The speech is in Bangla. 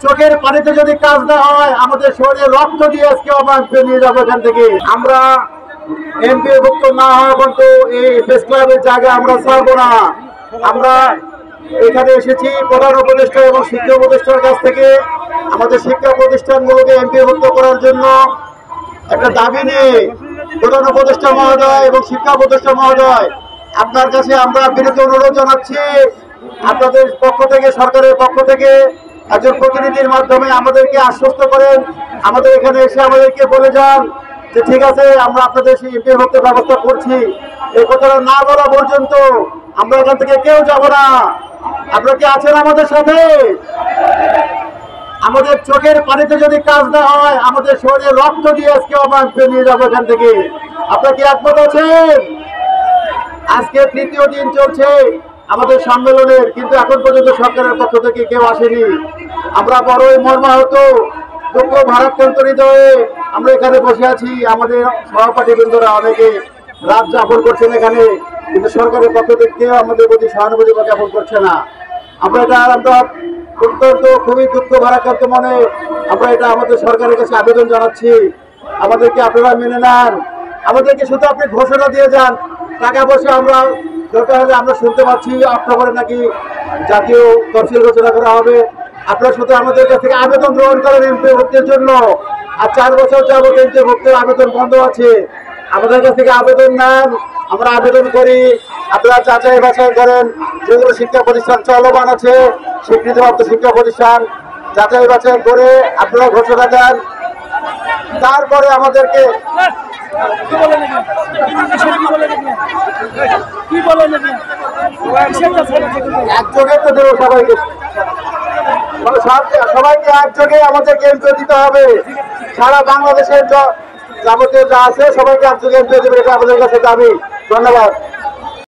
চোখের পানিতে যদি কাজ না হয়, আমাদের শরীরে রক্ত দিয়ে আজকে আমরা নিয়ে যাবো এখান থেকে। আমরা এমপি ভুক্ত না হওয়া পর্যন্ত এই প্রেস ক্লাবের জায়গায় আমরা ছাড়বো না। আমরা এখানে এসেছি প্রধান উপদেষ্টা এবং শিক্ষা উপদেষ্টার কাছ থেকে আমাদের শিক্ষা প্রতিষ্ঠানগুলোকে এমপি ভুক্ত করার জন্য একটা দাবি নিয়ে প্রধান উপদেষ্টা মহোদয় এবং শিক্ষা উপদেষ্টা মহোদয় আপনার কাছে আমরা বিনীত অনুরোধ জানাচ্ছি, আপনাদের পক্ষ থেকে, সরকারের পক্ষ থেকে একজন প্রতিনিধির মাধ্যমে আমাদেরকে আশ্বস্ত করেন, আমাদের এখানে এসে আমাদেরকে বলে যান যে ঠিক আছে, আমরা আপনাদের সেই এমপি ভুক্ত ব্যবস্থা করছি। এই কথাটা না বলা পর্যন্ত আমরা এখান থেকে কেউ যাব না। আপনারা কি আছেন আমাদের সাথে? আমাদের চোখের পানিতে যদি কাজ না হয়, আমাদের শরীরে রক্ত দিয়ে আজকে আমরা নিয়ে যাবো এখান থেকে। আপনারা কি একমত আছেন? আজকে তৃতীয় দিন চলছে আমাদের সম্মেলনের, কিন্তু এখন পর্যন্ত সরকারের পক্ষ থেকে কেউ আসেনি। আমরা বড়ই মর্মাহত, দুঃখ ভারাক্রান্ত হৃদয়ে আমরা এখানে বসে আছি। আমাদের সহপাঠী বৃন্দরা অনেকে রাত যাপন করছেন এখানে, কিন্তু সরকারের পক্ষ থেকে কেউ আমাদের প্রতি সহানুভূতি জ্ঞাপন করছে না। আমরা অত্যন্ত খুবই দুঃখ ভারাক্রান্ত মনে আমরা এটা আমাদের সরকারের কাছে আবেদন জানাচ্ছি, আমাদেরকে আপনারা মেনে নেন। আমাদেরকে শুধু আপনি ঘোষণা দিয়ে যান, টাকা পয়সা আমরা দরকার হলে আমরা শুনতে পাচ্ছি অক্টোবরে নাকি জাতীয় তফসিল ঘোষণা করা হবে। আপনারা শুধু আমাদের কাছ থেকে আবেদন গ্রহণ করেন এমপি ভুক্তির জন্য। আর 4 বছর যাবত এমপি ভুক্তির আবেদন বন্ধ আছে। আমাদের কাছ থেকে আবেদন নেন, আমরা আবেদন করি, আপনারা যাচাই বাছাই করেন। যেগুলো শিক্ষা প্রতিষ্ঠান চলমান আছে, স্বীকৃতিপ্রাপ্ত শিক্ষা প্রতিষ্ঠান, যাচাই বাছাই করে আপনারা ঘোষণা দেন। তারপরে আমাদেরকে একযোগে তো দেবো সবাইকে, সবাইকে একযোগে আমাদেরকে এমপি দিতে হবে। সারা বাংলাদেশের যাবতীয় যা আছে সবাইকে একযোগে এমপি দেবে, এটা আমাদের কাছে দাবি। ধন্যবাদ।